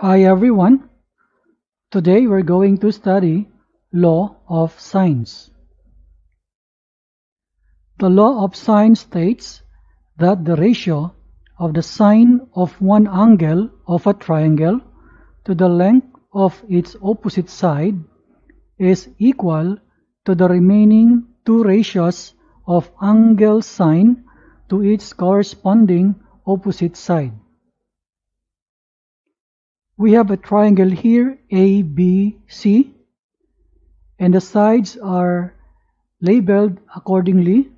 Hi everyone. Today we're going to study law of sines. The law of sines states that the ratio of the sine of one angle of a triangle to the length of its opposite side is equal to the remaining two ratios of angle sine to its corresponding opposite side. We have a triangle here, ABC, and the sides are labeled accordingly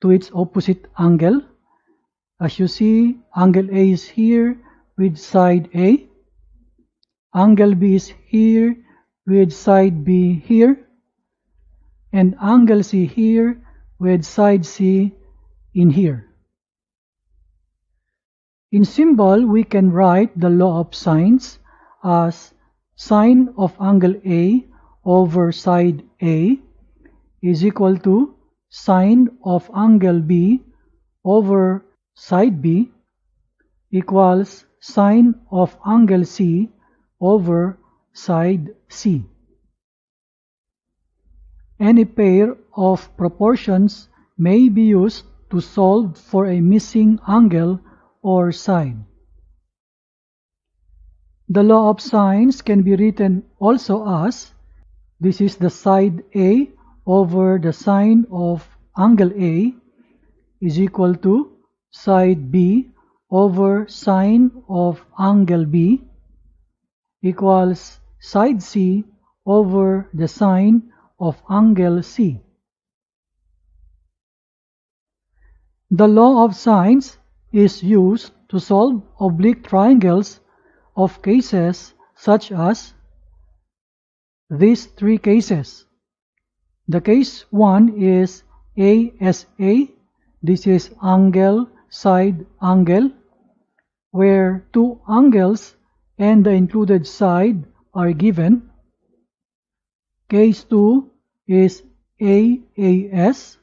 to its opposite angle. As you see, angle A is here with side A, angle B is here with side B here, and angle C here with side C in here. In symbol, we can write the law of sines as sine of angle A over side A is equal to sine of angle B over side B equals sine of angle C over side C. Any pair of proportions may be used to solve for a missing angle or side. The law of sines can be written also as this is the side A over the sine of angle A is equal to side B over sine of angle B equals side C over the sine of angle C. The law of sines is used to solve oblique triangles of cases such as these three cases. The case 1 is ASA, this is angle side angle, where two angles and the included side are given. Case 2 is AAS,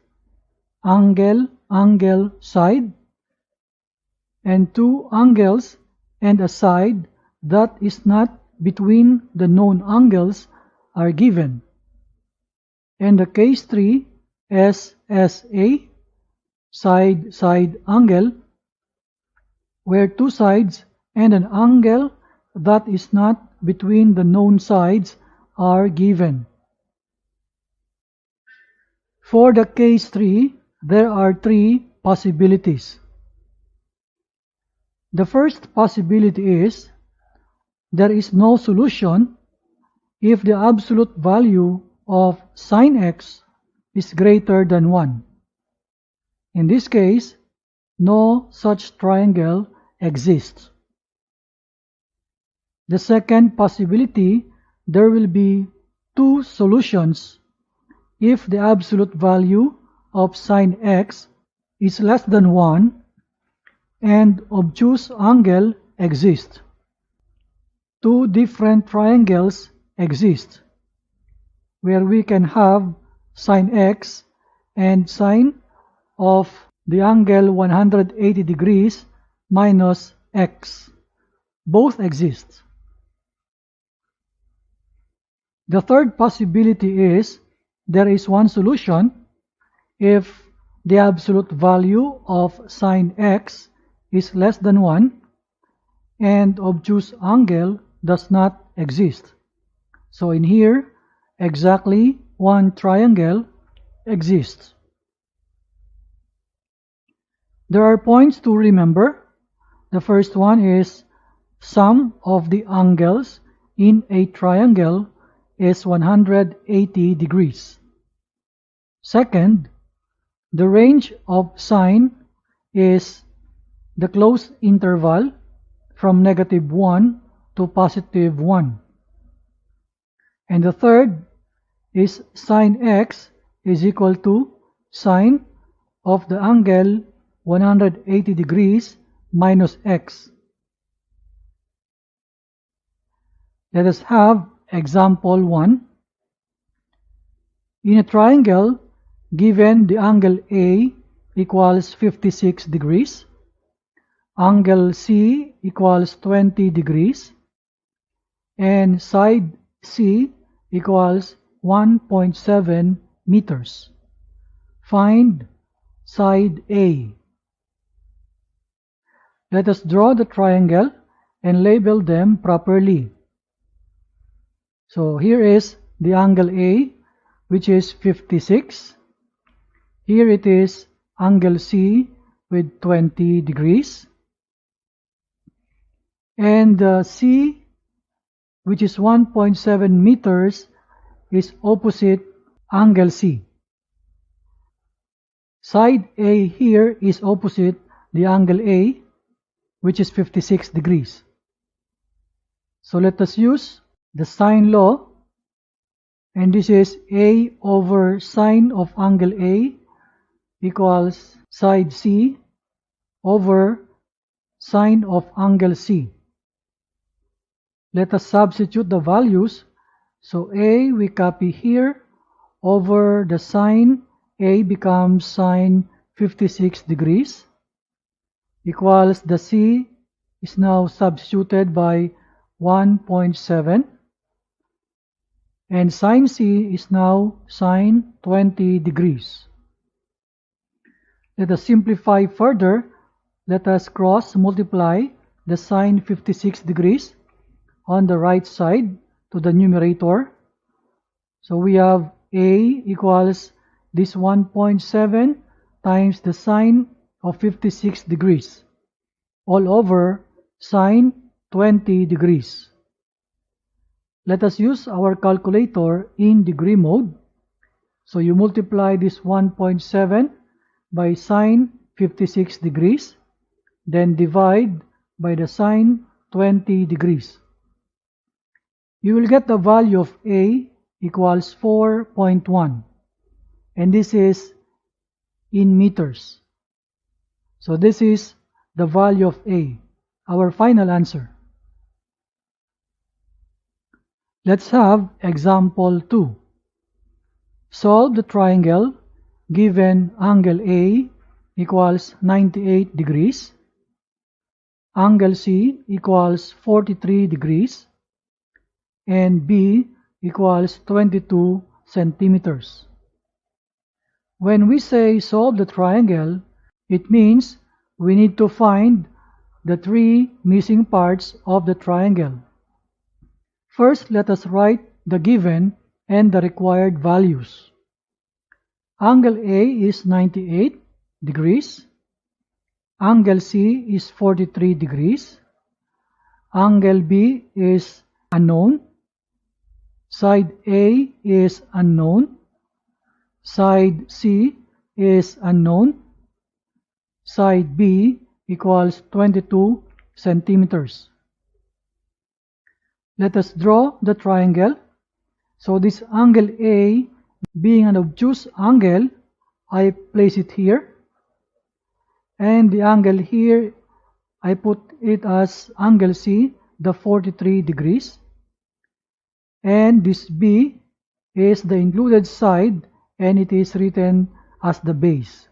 angle side, and two angles and a side that is not between the known angles are given. And the case 3, SSA, side angle, where two sides and an angle that is not between the known sides are given. For the case 3, there are three possibilities. The first possibility is there is no solution if the absolute value of sine x is greater than 1. In this case, no such triangle exists. The second possibility, there will be two solutions if the absolute value of sine x is less than 1 and obtuse angle exists. Two different triangles exist where we can have sine x and sine of the angle 180 degrees minus x. Both exist. The third possibility is there is one solution if the absolute value of sine x is less than 1 and obtuse angle does not exist. So in here, exactly one triangle exists. There are points to remember. The first one is sum of the angles in a triangle is 180 degrees. Second, the range of sine is the closed interval from -1 to +1. And the third is sine x is equal to sine of the angle 180 degrees minus x. Let us have example 1. In a triangle, given the angle A equals 56 degrees, angle C equals 20 degrees, and side C equals 1.7 meters. Find side A. Let us draw the triangle and label them properly. So here is the angle A, which is 56. Here it is angle C with 20 degrees. And C, which is 1.7 meters, is opposite angle C. Side A here is opposite the angle A, which is 56 degrees. So let us use the sine law, and this is A over sine of angle A equals side C over sine of angle C. Let us substitute the values. So A we copy here, over the sine A becomes sine 56 degrees equals the C is now substituted by 1.7, and sine C is now sine 20 degrees. Let us simplify further. Let us cross multiply the sine 56 degrees on the right side to the numerator. So we have A equals this 1.7 times the sine of 56 degrees all over sine 20 degrees. Let us use our calculator in degree mode. So you multiply this 1.7 by sine 56 degrees, then divide by the sine 20 degrees. You will get the value of A equals 4.1, and this is in meters. So this is the value of A, our final answer. Let's have example 2. Solve the triangle given angle A equals 98 degrees, angle C equals 43 degrees, and B equals 22 centimeters. When we say solve the triangle, it means we need to find the three missing parts of the triangle. First, let us write the given and the required values. Angle A is 98 degrees. Angle C is 43 degrees. Angle B is unknown. Side A is unknown. Side C is unknown. Side B equals 22 centimeters. Let us draw the triangle. So this angle A, being an obtuse angle, I place it here. And the angle here, I put it as angle C, the 43 degrees. And this B is the included side, and it is written as the base.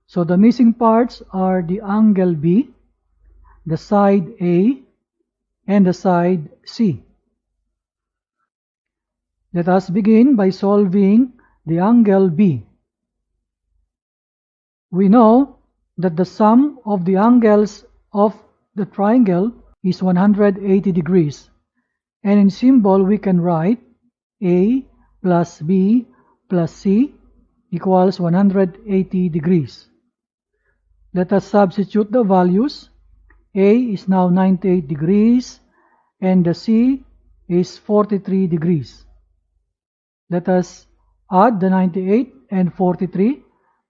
So the missing parts are the angle B, the side A, and the side C. Let us begin by solving the angle B. We know that the sum of the angles of the triangle is 180 degrees. And in symbol we can write A plus B plus C equals 180 degrees. Let us substitute the values. A is now 98 degrees and the C is 43 degrees. Let us add the 98 and 43.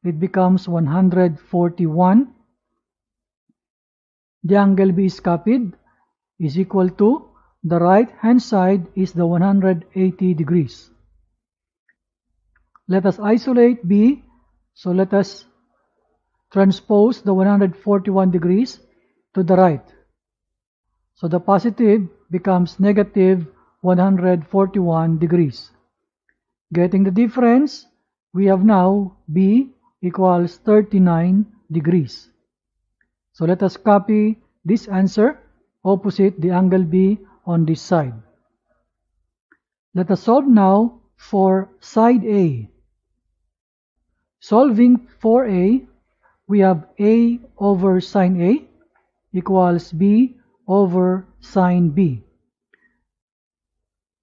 It becomes 141. The angle B is copied, is equal to the right hand side is the 180 degrees. Let us isolate B. So let us transpose the 141 degrees to the right. So the positive becomes negative 141 degrees. Getting the difference, we have now B equals 39 degrees. So let us copy this answer opposite the angle B on this side. Let us solve now for side A. Solving for A, we have A over sine A equals B over sine B.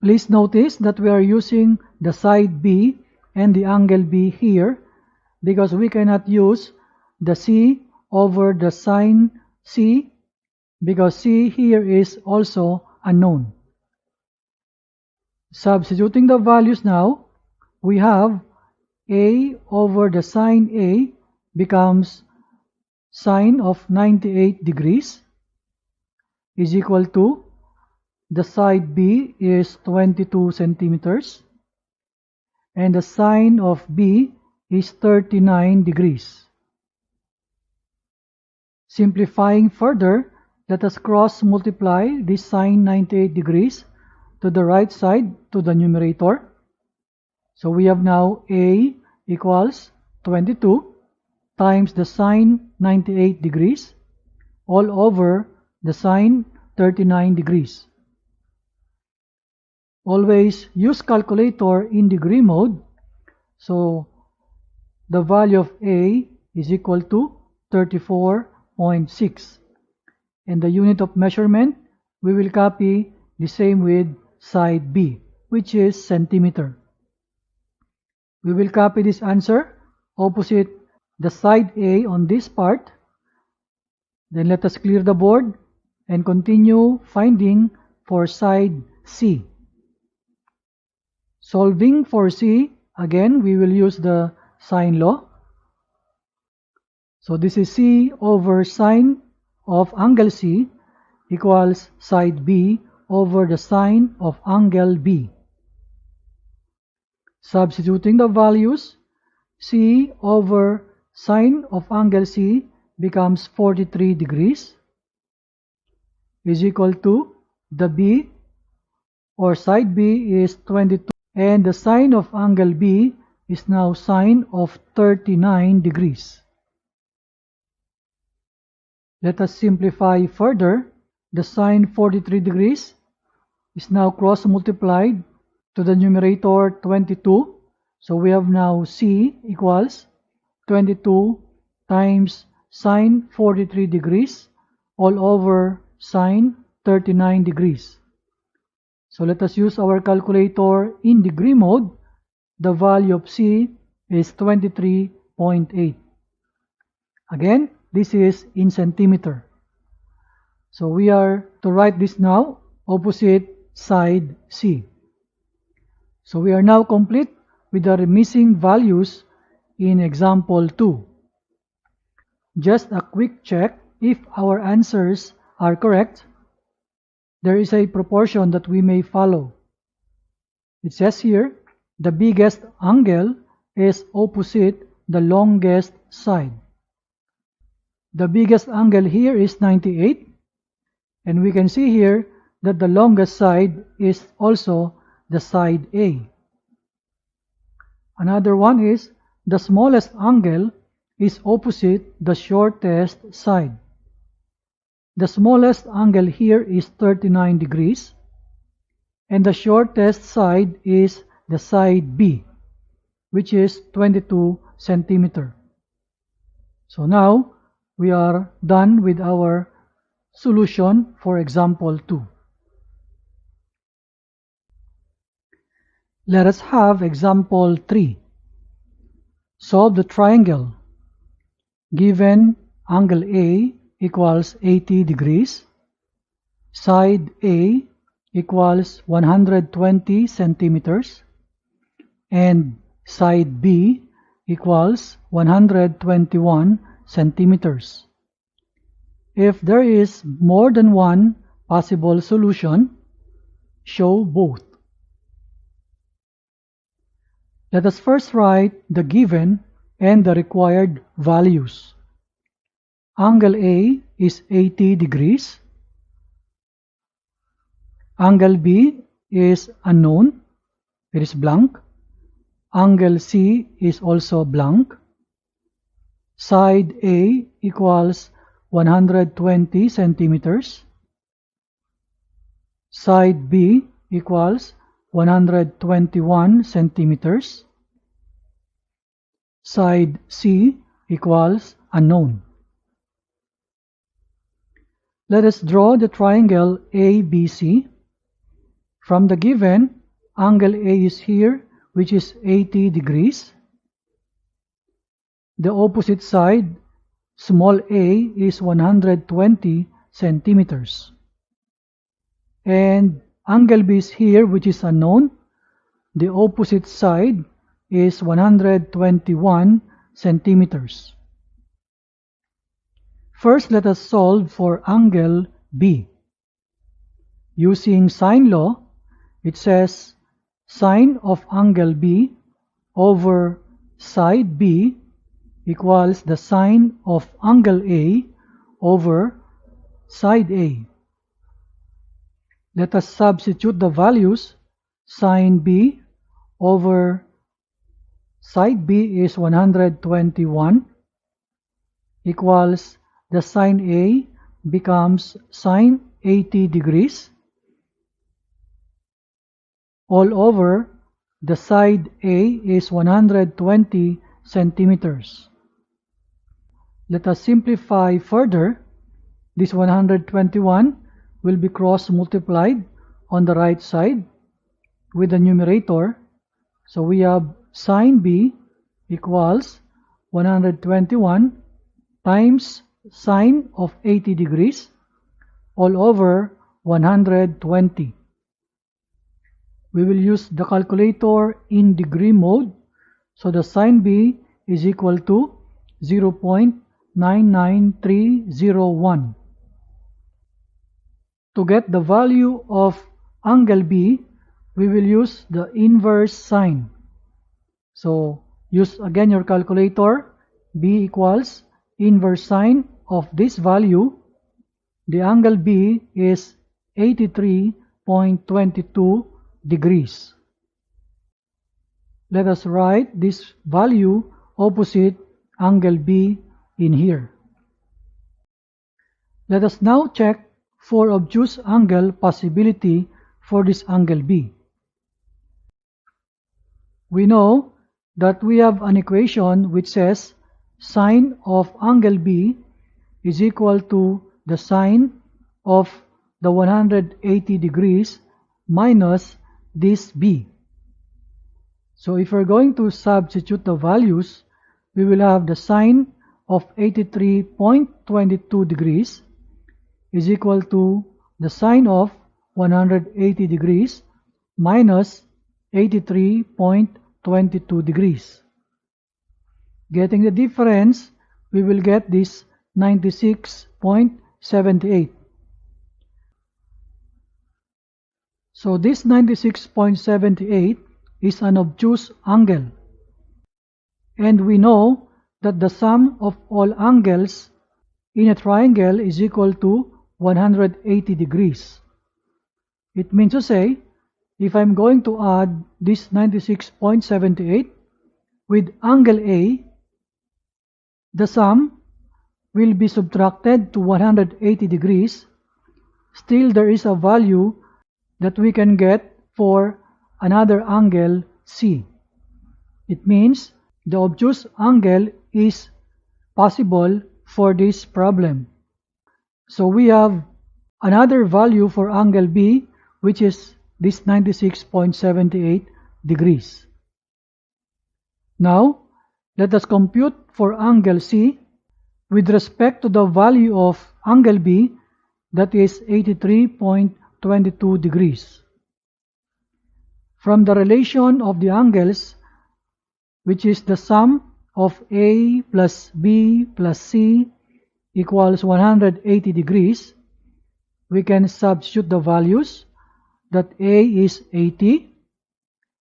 Please notice that we are using the side B and the angle B here because we cannot use the C over the sine C because C here is also unknown. Substituting the values now, we have A over the sine A becomes sine of 98 degrees is equal to the side B is 22 centimeters and the sine of B is 39 degrees. Simplifying further, let us cross multiply this sine 98 degrees to the right side to the numerator. So we have now A equals 22 times the sine 98 degrees all over the sine 39 degrees. Always use calculator in degree mode. So the value of A is equal to 34.6. And the unit of measurement, we will copy the same with side B, which is centimeter. We will copy this answer opposite the side A on this part. Then let us clear the board and continue finding for side C. Solving for C, again we will use the sine law. So this is C over sine of angle C equals side B over the sine of angle B. Substituting the values, C over sine of angle C becomes 43 degrees is equal to the B or side B is 22 and the sine of angle B is now sine of 39 degrees. Let us simplify further. The sine 43 degrees is now cross multiplied to the numerator 22. So we have now C equals 22 times sine 43 degrees all over sine 39 degrees. So let us use our calculator in degree mode. The value of C is 23.8. Again, this is in centimeter. So we are to write this now opposite side C. So we are now complete with the missing values in example 2. Just a quick check if our answers are correct. There is a proportion that we may follow. It says here, the biggest angle is opposite the longest side. The biggest angle here is 98, and we can see here that the longest side is also the side A. Another one is the smallest angle is opposite the shortest side. The smallest angle here is 39 degrees, and the shortest side is the side B, which is 22 centimeter. So now we are done with our solution for example 2. Let us have example 3. Solve the triangle. Given angle A equals 80 degrees, side A equals 120 centimeters, and side B equals 121 centimeters. If there is more than one possible solution, show both. Let us first write the given and the required values. Angle A is 80 degrees. Angle B is unknown, it is blank. Angle C is also blank. Side A equals 120 centimeters. Side B equals 121 centimeters. Side C equals unknown. Let us draw the triangle ABC. From the given, angle A is here, which is 80 degrees. The opposite side, small a, is 120 centimeters. And angle B is here, which is unknown. The opposite side is 121 centimeters. First, let us solve for angle B. Using sine law, it says sine of angle B over side B equals the sine of angle A over side A. Let us substitute the values. Sine B over side B is 121 equals the sine A becomes sine 80 degrees all over the side A is 120 centimeters. Let us simplify further. This 121 will be cross multiplied on the right side with the numerator. So we have sine B equals 121 times sine of 80 degrees all over 120. We will use the calculator in degree mode. So the sine B is equal to 0.99301. To get the value of angle B, we will use the inverse sine. So use again your calculator. B equals inverse sine of this value. The angle B is 83.22 degrees. Let us write this value opposite angle B in here. Let us now check for obtuse angle possibility for this angle B. We know that we have an equation which says sine of angle B is equal to the sine of the 180 degrees minus this B. So if we're going to substitute the values, we will have the sine of 83.22 degrees is equal to the sine of 180 degrees minus 83.22 degrees. Getting the difference, we will get this 96.78. So this 96.78 is an obtuse angle. And we know that the sum of all angles in a triangle is equal to 180 degrees. It means to say, if I'm going to add this 96.78 with angle A, the sum will be subtracted to 180 degrees. Still, there is a value that we can get for another angle C. It means the obtuse angle is possible for this problem. So we have another value for angle B, which is this 96.78 degrees. Now, let us compute for angle C with respect to the value of angle B, that is 83.22 degrees. From the relation of the angles, which is the sum of A plus B plus C equals 180 degrees, we can substitute the values that A is 80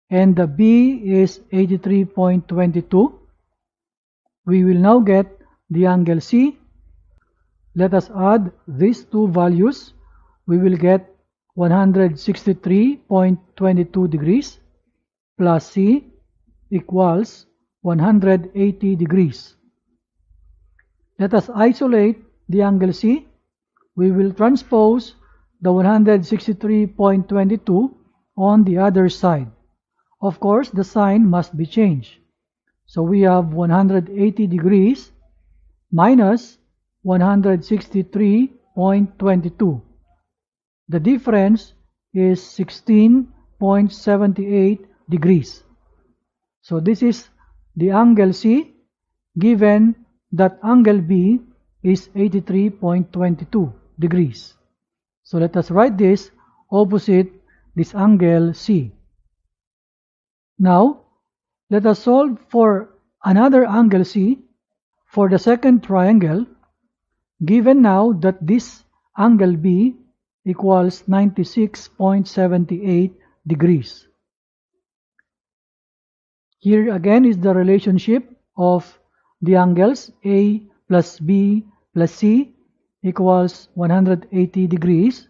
and the B is 83.22. We will now get the angle C. Let us add these two values. We will get 163.22 degrees plus C equals 180 degrees. Let us isolate the angle C. We will transpose the 163.22 on the other side. Of course, the sign must be changed. So we have 180 degrees minus 163.22. The difference is 16.78 degrees. So this is the angle C, given that angle B is 83.22 degrees. So let us write this opposite this angle C. Now, let us solve for another angle C for the second triangle, given now that this angle B equals 96.78 degrees. Here again is the relationship of the angles A plus B plus C equals 180 degrees.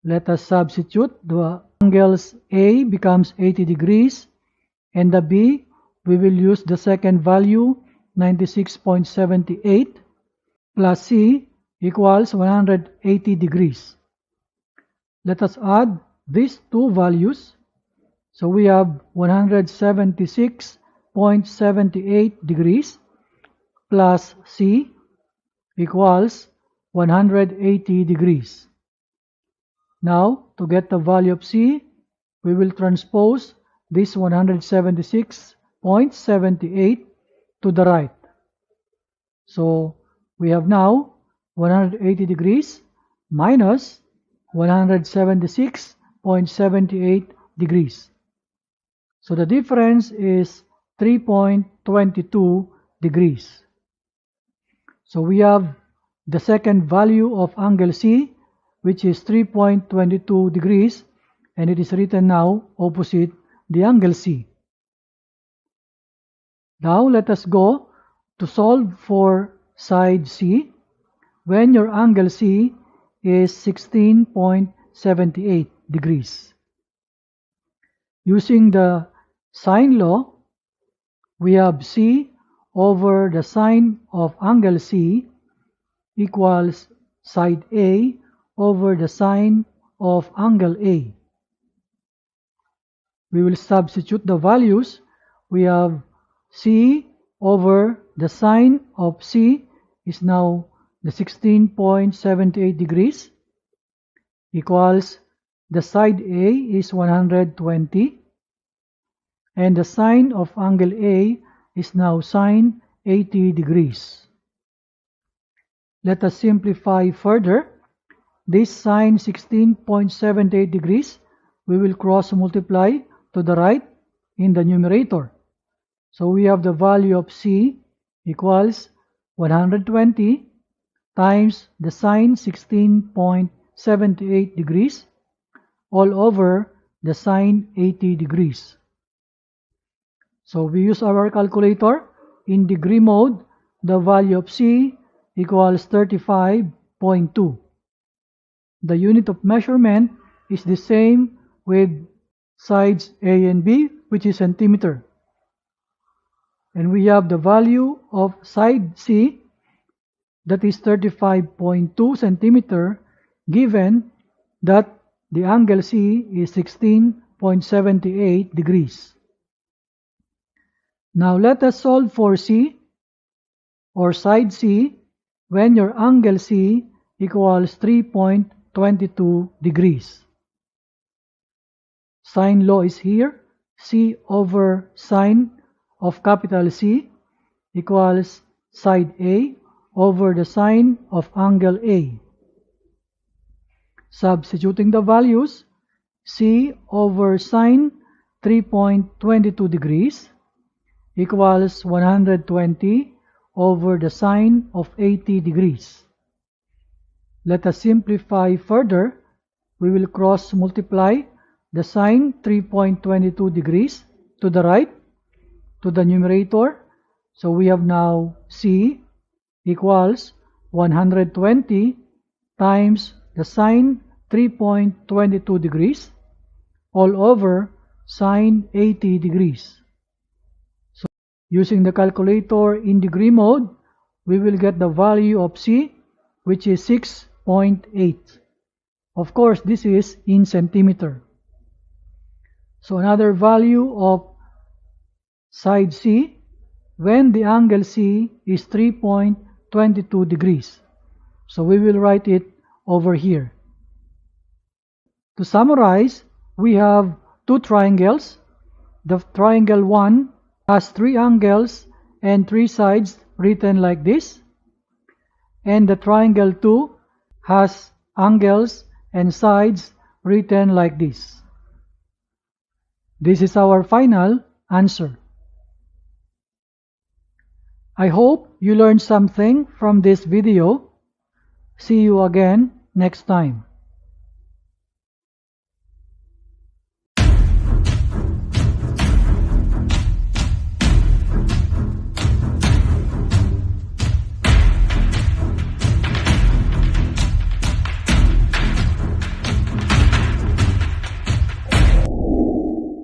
Let us substitute. The angles A becomes 80 degrees, and the B, we will use the second value, 96.78, plus C equals 180 degrees. Let us add these two values. So we have 176.78 degrees plus C equals 180 degrees. Now, to get the value of C, we will transpose this 176.78 to the right. So we have now 180 degrees minus 176.78 degrees. So the difference is 3.22 degrees. So we have the second value of angle C, which is 3.22 degrees, and it is written now opposite the angle C. Now let us go to solve for side C when your angle C is 16.78 degrees. Using the sine law, we have C over the sine of angle C equals side A over the sine of angle A. We will substitute the values. We have C over the sine of C is now the 16.78 degrees equals the side A is 120, and the sine of angle A is now sine 80 degrees. Let us simplify further. This sine 16.78 degrees, we will cross multiply to the right in the numerator. So we have the value of C equals 120 times the sine 16.78 degrees all over the sine 80 degrees. So we use our calculator. In degree mode, the value of C equals 35.2. The unit of measurement is the same with sides A and B, which is centimeter. And we have the value of side C, that is 35.2 centimeter, given that the angle C is 16.78 degrees. Now let us solve for C, or side C, when your angle C equals 3.22 degrees. Sine law is here. C over sine of capital C equals side A over the sine of angle A. Substituting the values, C over sine 3.22 degrees equals 120 over the sine of 80 degrees. Let us simplify further. We will cross multiply the sine 3.22 degrees to the right to the numerator. So we have now C equals 120 times the sine 3.22 degrees all over sine 80 degrees. So using the calculator in degree mode, we will get the value of C, which is 6.8. Of course, this is in centimeter. So another value of side C when the angle C is 3.22 degrees. So we will write it over here. To summarize, we have two triangles. The triangle 1 has 3 angles and 3 sides written like this. And the triangle 2 has angles and sides written like this. This is our final answer. I hope you learned something from this video. See you again next time.